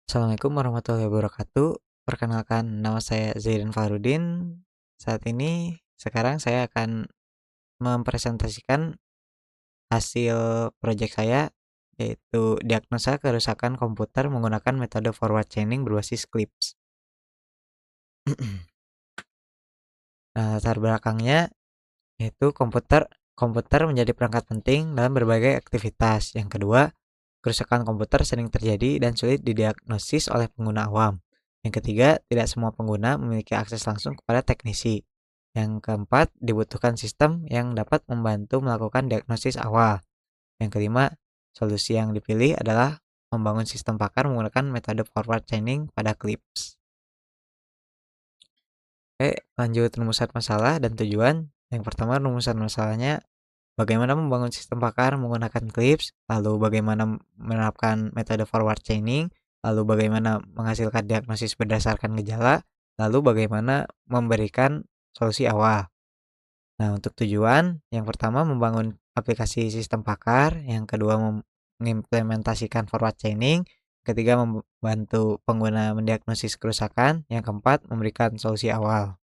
Assalamualaikum warahmatullahi wabarakatuh. Perkenalkan, nama saya Zaidan Farudin. Sekarang saya akan mempresentasikan hasil proyek saya, yaitu diagnosa kerusakan komputer menggunakan metode forward chaining berbasis CLIPS. Nah, latar belakangnya yaitu komputer menjadi perangkat penting dalam berbagai aktivitas. Yang kedua, kerusakan komputer sering terjadi dan sulit didiagnosis oleh pengguna awam. Yang ketiga, tidak semua pengguna memiliki akses langsung kepada teknisi. Yang keempat, dibutuhkan sistem yang dapat membantu melakukan diagnosis awal. Yang kelima, solusi yang dipilih adalah membangun sistem pakar menggunakan metode forward chaining pada CLIPS. Oke, lanjut rumusan masalah dan tujuan. Yang pertama, rumusan masalahnya bagaimana membangun sistem pakar menggunakan CLIPS, lalu bagaimana menerapkan metode forward chaining, lalu bagaimana menghasilkan diagnosis berdasarkan gejala, lalu bagaimana memberikan solusi awal. Nah, untuk tujuan, yang pertama membangun aplikasi sistem pakar, yang kedua mengimplementasikan forward chaining, ketiga membantu pengguna mendiagnosis kerusakan, yang keempat memberikan solusi awal.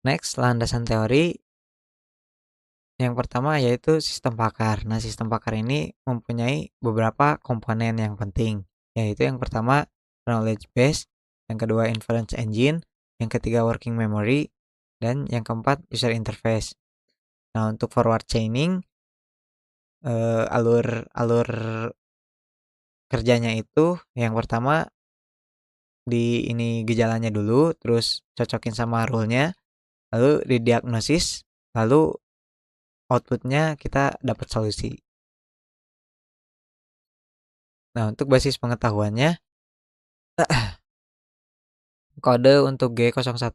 Next, landasan teori. Yang pertama yaitu sistem pakar. Nah, sistem pakar ini mempunyai beberapa komponen yang penting, yaitu yang pertama knowledge base, yang kedua inference engine, yang ketiga working memory, dan yang keempat user interface. Nah, untuk forward chaining, alur kerjanya itu yang pertama di ini gejalanya dulu, terus cocokin sama rule-nya, lalu didiagnosis, lalu outputnya kita dapat solusi. Nah, untuk basis pengetahuannya, kode untuk G01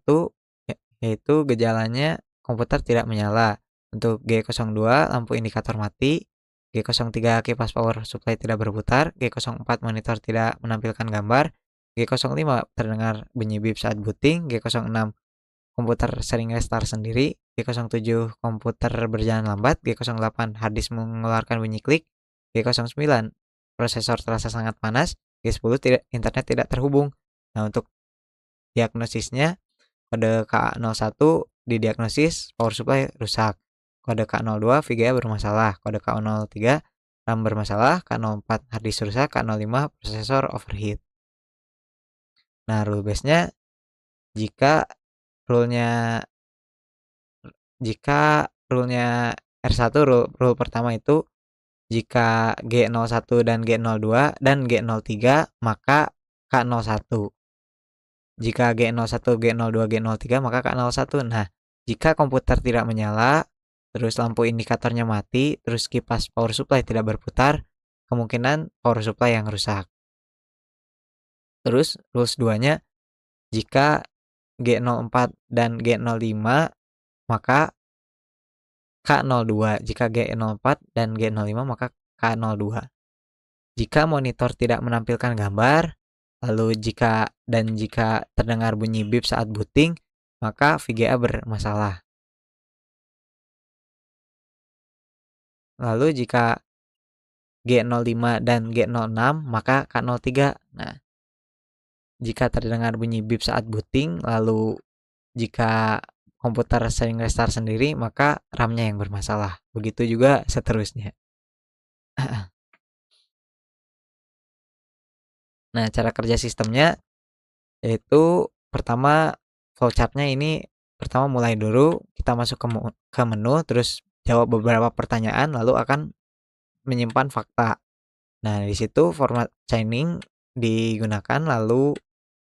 yaitu gejalanya komputer tidak menyala. Untuk G02 lampu indikator mati, G03 kipas power supply tidak berputar, G04 monitor tidak menampilkan gambar, G05 terdengar bunyi bip saat booting, G06 komputer sering restart sendiri, G07 komputer berjalan lambat, G08 hard disk mengeluarkan bunyi klik, G09 prosesor terasa sangat panas, G10 internet tidak terhubung. Nah, untuk diagnosisnya kode K01 didiagnosis power supply rusak, kode K02 VGA bermasalah, kode K03 RAM bermasalah, K04 hard disk rusak, K05 prosesor overheat. Nah, rule base-nya jika rule-nya R1 rule pertama itu jika G01 dan G02 dan G03 maka K01. Jika G01, G02, G03 maka K01. Nah, jika komputer tidak menyala, terus lampu indikatornya mati, terus kipas power supply tidak berputar, kemungkinan power supply yang rusak. Terus rules 2-nya, jika G04 dan G05 maka K02. Jika G04 dan G05 maka K02. Jika monitor tidak menampilkan gambar, lalu jika terdengar bunyi bip saat booting, maka VGA bermasalah. Lalu jika G05 dan G06 maka K03. Nah, jika terdengar bunyi bip saat booting, lalu jika komputer sering restart sendiri, maka RAM-nya yang bermasalah. Begitu juga seterusnya. Nah, cara kerja sistemnya yaitu pertama flowchart-nya ini pertama mulai dulu kita masuk ke menu, terus jawab beberapa pertanyaan lalu akan menyimpan fakta. Nah, di situ format chaining digunakan, lalu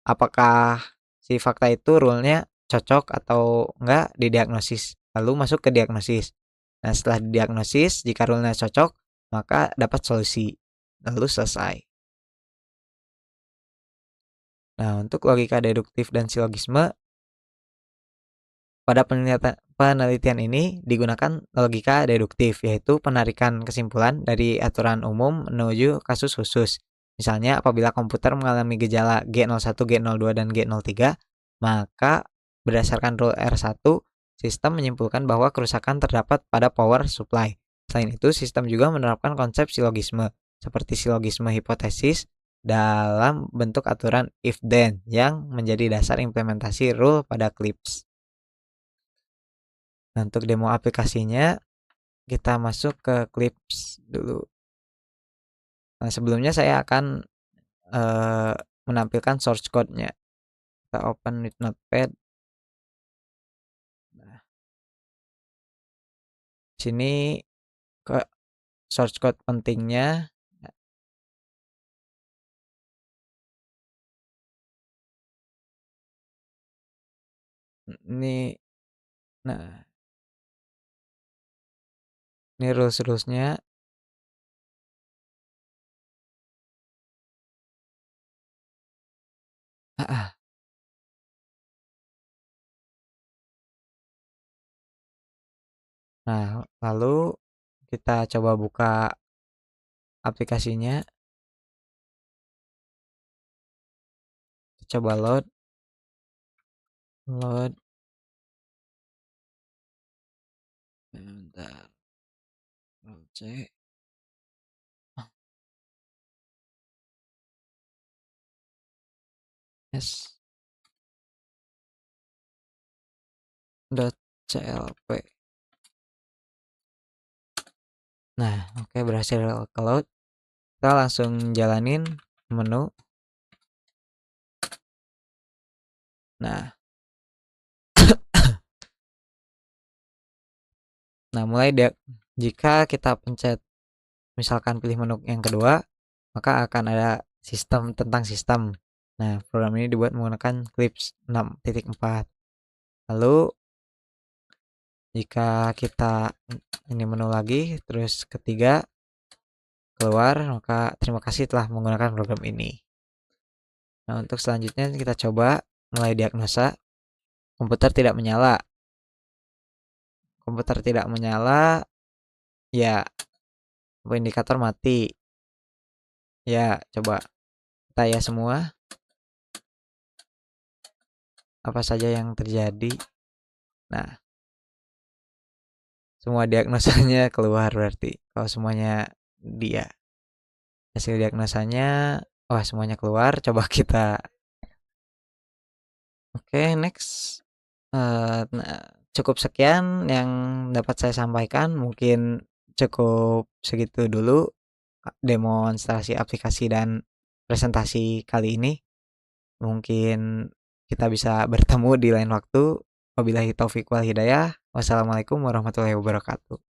apakah si fakta itu rule-nya cocok atau enggak didiagnosis. Lalu masuk ke diagnosis. Nah, setelah didiagnosis jika rule-nya cocok maka dapat solusi. Lalu selesai. Nah, untuk logika deduktif dan silogisme, pada penelitian ini digunakan logika deduktif, yaitu penarikan kesimpulan dari aturan umum menuju kasus khusus. Misalnya, apabila komputer mengalami gejala G01, G02, dan G03, maka berdasarkan rule R1, sistem menyimpulkan bahwa kerusakan terdapat pada power supply. Selain itu, sistem juga menerapkan konsep silogisme, seperti silogisme hipotesis, dalam bentuk aturan if then yang menjadi dasar implementasi rule pada Clips. Nah, untuk demo aplikasinya kita masuk ke Clips dulu. Nah, sebelumnya saya akan menampilkan source code-nya. Kita open with Notepad. Nah, sini ke source code pentingnya. Ini, nah, ini rules-rulesnya. Nah, lalu kita coba buka aplikasinya. Coba load. Bentar. Cek. S. .clp. Nah, oke, berhasil ke load. Kita langsung jalanin menu. Nah, mulai jika kita pencet misalkan pilih menu yang kedua, maka akan ada sistem tentang sistem. Nah, program ini dibuat menggunakan Clips 6.4. Lalu jika kita ini menu lagi, terus ketiga keluar, maka terima kasih telah menggunakan program ini. Nah, untuk selanjutnya kita coba mulai diagnosa. Komputer tidak menyala. Ya, indikator mati. Ya, coba kita ya semua. Apa saja yang terjadi. Nah, semua diagnosanya keluar berarti. Kalau semuanya dia. Hasil diagnosanya, wah semuanya keluar. Coba kita. Oke, next. Nah, cukup sekian yang dapat saya sampaikan. Mungkin cukup segitu dulu demonstrasi aplikasi dan presentasi kali ini. Mungkin kita bisa bertemu di lain waktu. Wabillahi taufiq wal hidayah. Wassalamualaikum warahmatullahi wabarakatuh.